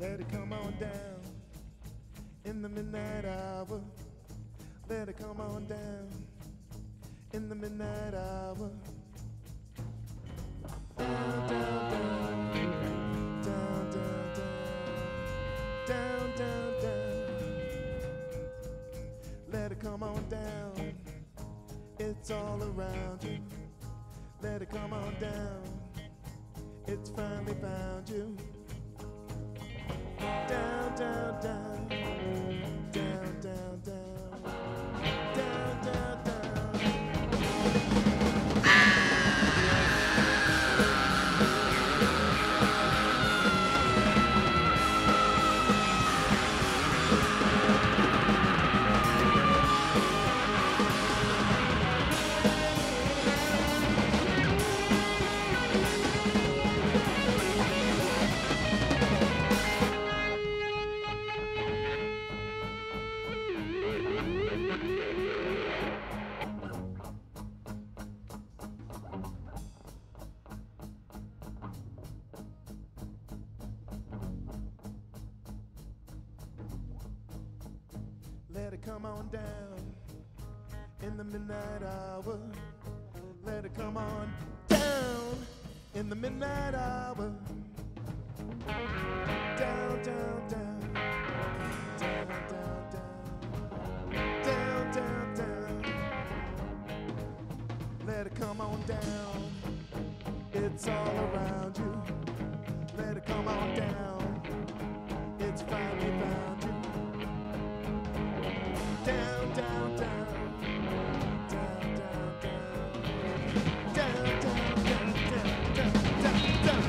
Let it come on down in the midnight hour. Let it come on down in the midnight hour. Down, down, down, down, down, down, down, down. Let it come on down. It's all around you. Let it come on down. It's finally found you. Down, down, down, down, down, down, down, down, down. Let it come on down in the midnight hour. Let it come on down in the midnight hour. Down, down, down, down, down, down, down, down, down. Let it come on down. It's all around you. Let it come on down. It's finally found you. Down, down, down, down, down, down, down, down, down, down, down, down, down.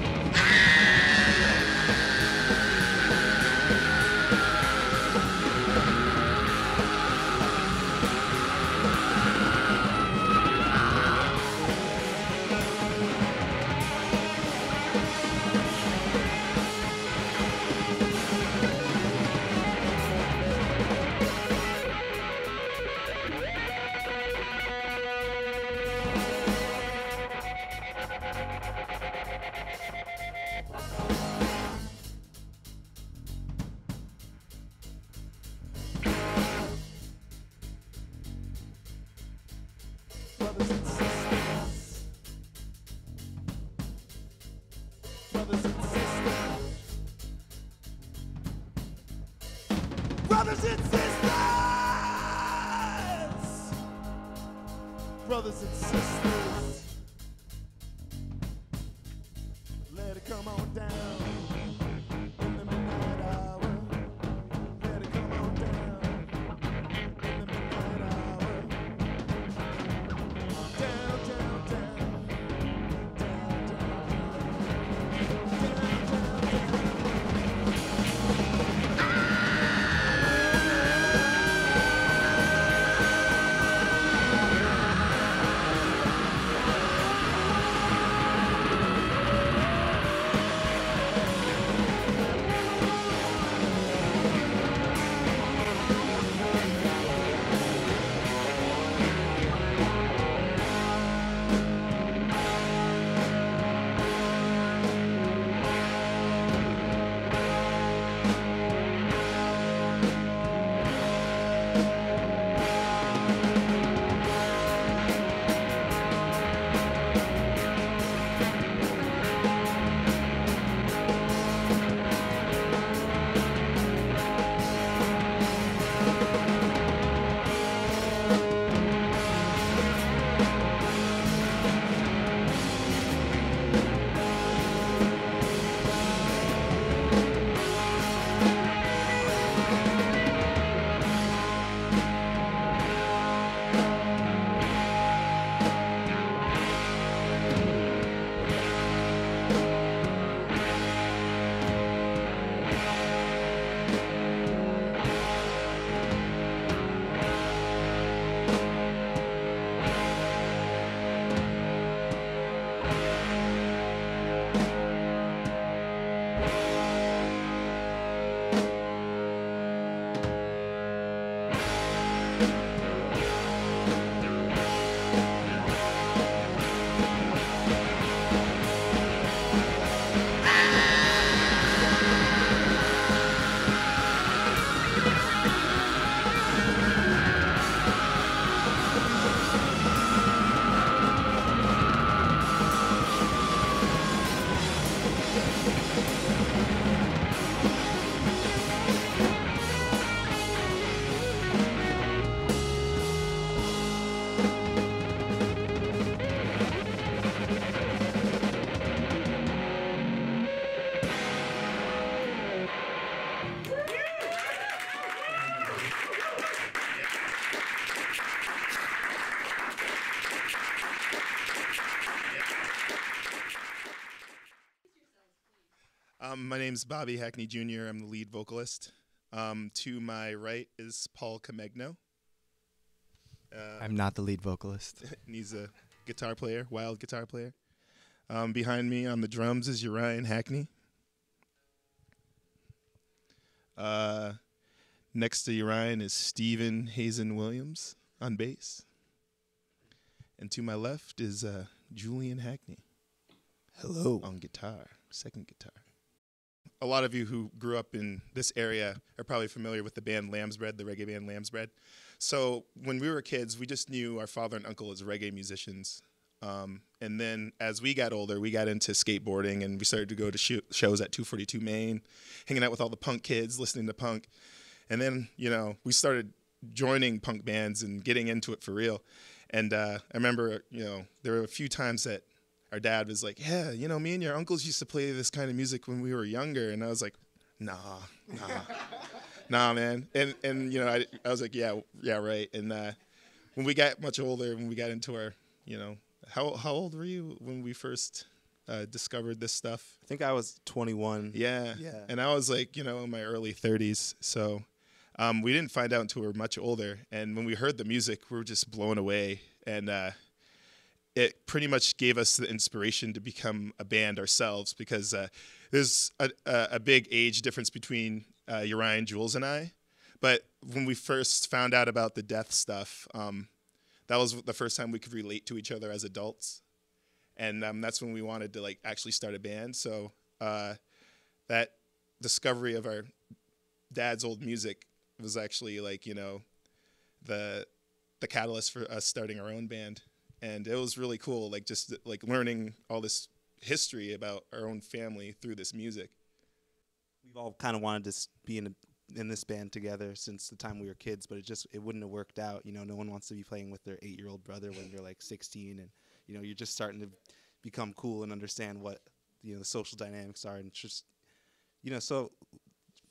Brothers and sisters, brothers and sisters, let it come on down in the midnight hour. Let it come on down in the midnight hour. Down, down, down, down, down, down, down, down, down. My name's Bobby Hackney Jr. I'm the lead vocalist. To my right is Paul Camegno. I'm not the lead vocalist. And he's a guitar player, wild guitar player. Behind me on the drums is Urian Hackney. Next to Urian is Stephen Hazen Williams on bass. And to my left is Julian Hackney. Hello. On guitar, second guitar. A lot of you who grew up in this area are probably familiar with the band Lamb's Bread, the reggae band Lamb's Bread. So when we were kids, we just knew our father and uncle as reggae musicians. And then as we got older, we got into skateboarding, and we started to go to shows at 242 Main, hanging out with all the punk kids, listening to punk. And then, we started joining punk bands and getting into it for real. And I remember, there were a few times that our dad was like, yeah, me and your uncles used to play this kind of music when we were younger. And I was like, nah, man. And I was like, yeah, right. And when we got much older, when we got into our, how old were you when we first discovered this stuff? I think I was 21. Yeah. And I was like, in my early 30s. So we didn't find out until we were much older. And when we heard the music, we were just blown away. And it pretty much gave us the inspiration to become a band ourselves, because there's a big age difference between Urian, Jules, and I. But when we first found out about the death stuff, that was the first time we could relate to each other as adults. And that's when we wanted to actually start a band. So that discovery of our dad's old music was actually the catalyst for us starting our own band. And it was really cool, just learning all this history about our own family through this music. We've all kind of wanted to be in this band together since the time we were kids, but it wouldn't have worked out. No one wants to be playing with their 8-year-old brother when you're 16, and you're just starting to become cool and understand what the social dynamics are, and just so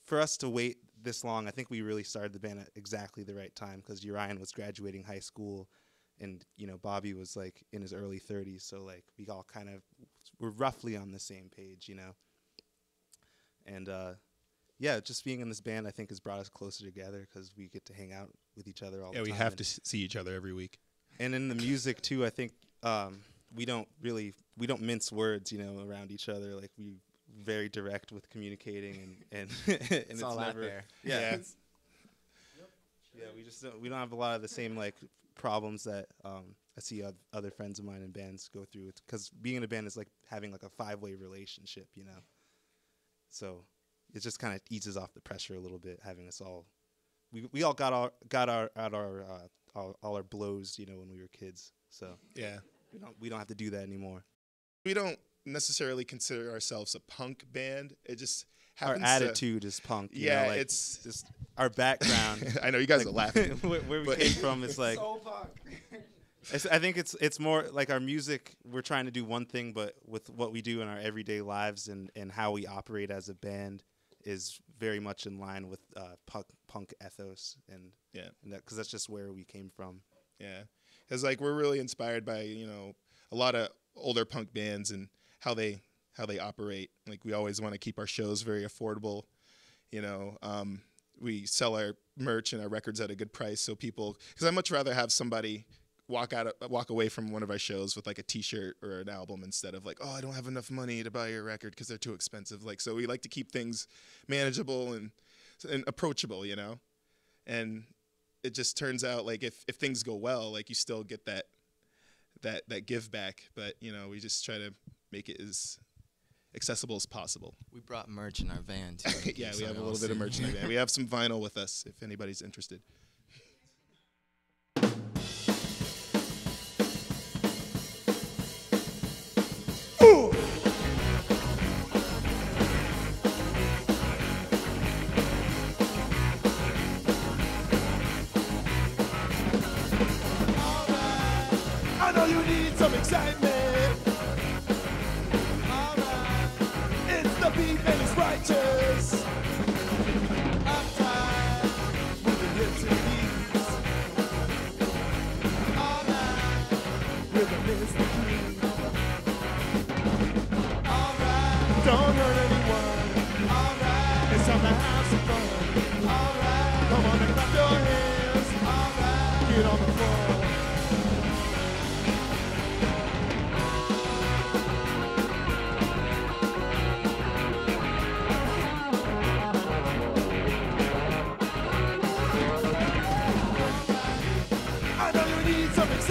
for us to wait this long, I think we really started the band at exactly the right time, because Urian was graduating high school. And, Bobby was, in his early 30s, so, we all kind of were roughly on the same page, And, just being in this band, I think, has brought us closer together, because we get to hang out with each other all the time. Yeah, we have to see each other every week. And in the music, too, I think we don't mince words, around each other. We very direct with communicating, and it's all never, out there. Yeah. Yeah, we don't have a lot of the same, problems that I see other friends of mine in bands go through, because being in a band is like having a 5-way relationship, so it just kind of eases off the pressure a little bit, having us all we all got all our blows, when we were kids, so yeah, we don't have to do that anymore. We don't necessarily consider ourselves a punk band. It just happens. Our attitude is punk. Yeah, it's just our background. I know you guys are laughing. where we came from, it's so punk. I think it's more our music. We're trying to do one thing, but with what we do in our everyday lives and how we operate as a band is very much in line with punk ethos, and because that's just where we came from. Yeah, because we're really inspired by a lot of older punk bands and how they operate. We always want to keep our shows very affordable. We sell our merch and our records at a good price, so people. Because I'd much rather have somebody walk away from one of our shows with a T-shirt or an album instead of oh, I don't have enough money to buy your record because they're too expensive. So we like to keep things manageable and approachable, And it just turns out if things go well, you still get that give back, but we just try to make it as accessible as possible. We brought merch in our van too. Yeah, we have a little bit of merch in our van. We have some vinyl with us if anybody's interested. I know you need some excitement. It's the beat and it's righteous. I'm tired with the hips and knees. All right, rhythm is the key. All right, don't hurt anyone.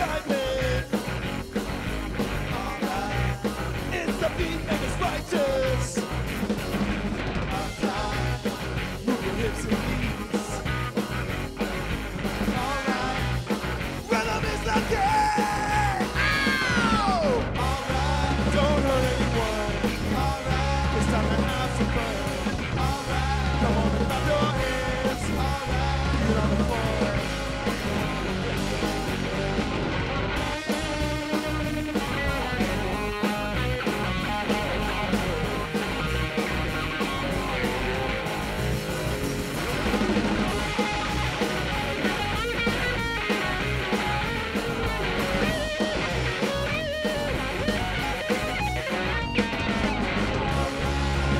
excitement. Alright. It's the beat and it's righteous. Alright. Move your hips and knees. Alright. Rhythm is the key. Ow! Alright. Don't hurt anyone. Alright. It's time to have some fun. Alright. Come on and clap your hands. Alright. Get on the floor.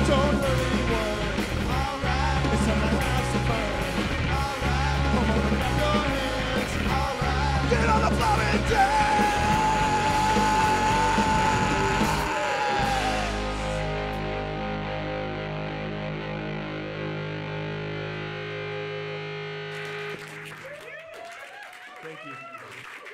Don't hurt anyone. Alright. It's time to have some fun. Alright. Come on and clap your hands. Alright. Get on the floor and dance. Thank you.